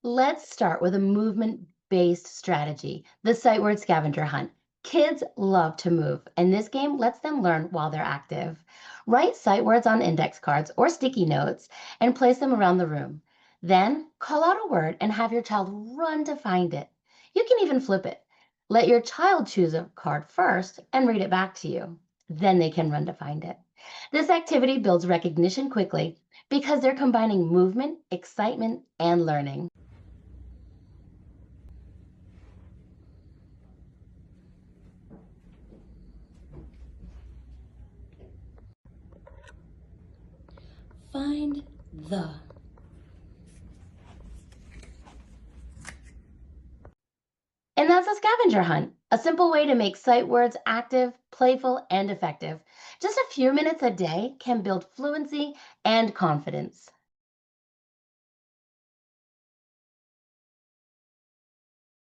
Let's start with a movement-based strategy, the Sight Word Scavenger Hunt. Kids love to move, and this game lets them learn while they're active. Write sight words on index cards or sticky notes and place them around the room. Then call out a word and have your child run to find it. You can even flip it. Let your child choose a card first and read it back to you. Then they can run to find it. This activity builds recognition quickly because they're combining movement, excitement, and learning. Find the. And that's a scavenger hunt, a simple way to make sight words active, playful, and effective. Just a few minutes a day can build fluency and confidence.